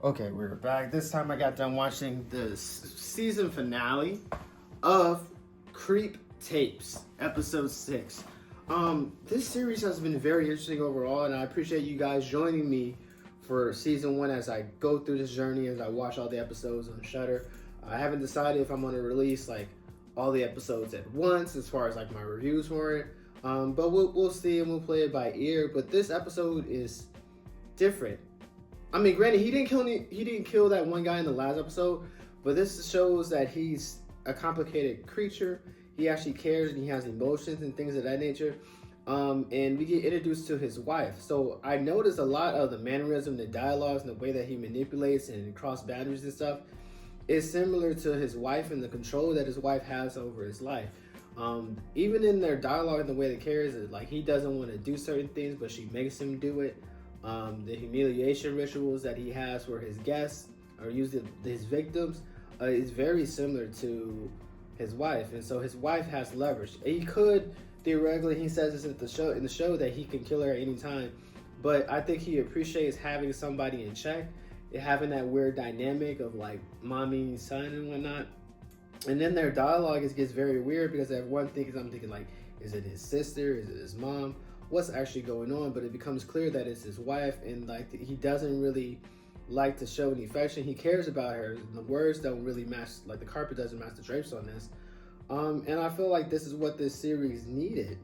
Okay, we're back. This time I got done watching the season finale of Creep Tapes, episode 6. This series has been very interesting overall, and I appreciate you guys joining me for season 1 as I go through this journey, as I watch all the episodes on Shudder. I haven't decided if I'm going to release like all the episodes at once as far as like my reviews for it. But we'll see, and we'll play it by ear. But this episode is different. I mean, granted, he didn't kill that one guy in the last episode, but this shows that he's a complicated creature. He actually cares and he has emotions and things of that nature. And we get introduced to his wife. So I noticed a lot of the mannerism, the dialogues, and the way that he manipulates and cross boundaries and stuff is similar to his wife and the control that his wife has over his life. Even in their dialogue and the way they carries it, like he doesn't want to do certain things, but she makes him do it. The humiliation rituals that he has for his guests or usually his victims is very similar to his wife, and so his wife has leverage. He could theoretically, he says this in the show that he can kill her at any time, but I think he appreciates having somebody in check, having that weird dynamic of like mommy, son, and whatnot. And then their dialogue gets very weird because I'm thinking like, is it his sister? Is it his mom? What's actually going on? But it becomes clear that it's his wife, and like he doesn't really like to show any affection. He cares about her. The words don't really match, like the carpet doesn't match the drapes on this. And I feel like this is what this series needed,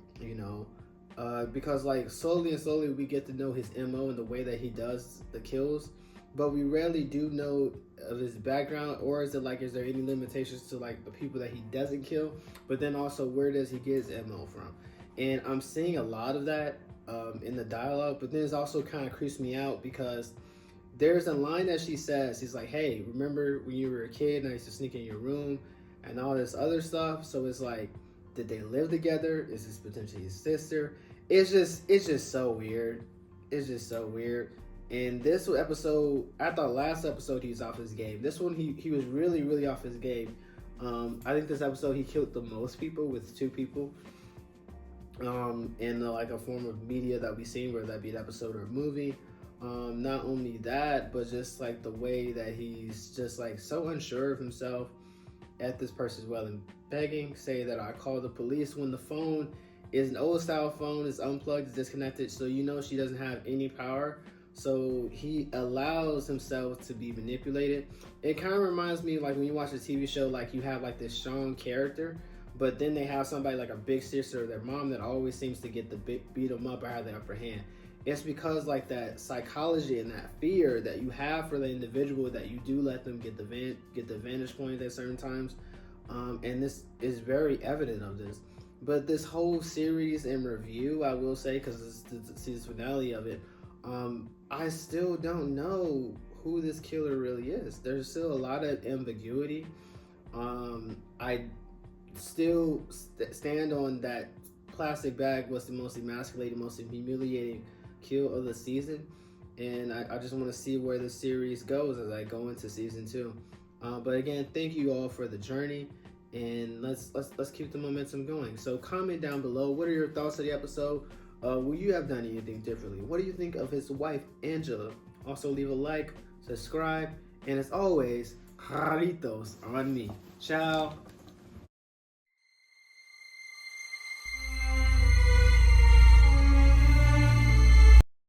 because like slowly we get to know his MO and the way that he does the kills, but we rarely do know of his background, or is there any limitations to like the people that he doesn't kill? But then also, where does he get his MO from? And I'm seeing a lot of that in the dialogue, but then it's also kind of creeps me out because there's a line that she says. He's like, hey, remember when you were a kid and I used to sneak in your room and all this other stuff? So it's like, did they live together? Is this potentially his sister? It's just so weird. It's just so weird. And this episode, I thought last episode he was off his game. This one, he was really, really off his game. I think this episode he killed the most people with 2 people. In like a form of media that we've seen, whether that be an episode or a movie. Not only that, but just like the way that he's just like so unsure of himself at this person's well and begging, say that I call the police when the phone is an old style phone, is unplugged, is disconnected, so she doesn't have any power. So he allows himself to be manipulated. It kind of reminds me like when you watch a TV show, like you have like this strong character, but then they have somebody like a big sister or their mom that always seems to get beat them up or have the upper hand. It's because like that psychology and that fear that you have for the individual, that you do let them get the vantage point at certain times. And this is very evident of this. But this whole series in review, I will say, because it's the season finale of it, I still don't know who this killer really is. There's still a lot of ambiguity. I still stand on that plastic bag was the most emasculating, most humiliating kill of the season, and I just want to see where the series goes as I go into season 2. But again, thank you all for the journey, and let's keep the momentum going. So comment down below, what are your thoughts of the episode? Will you have done anything differently? What do you think of his wife Angela? Also leave a like, subscribe, and as always, jaritos on me. Ciao.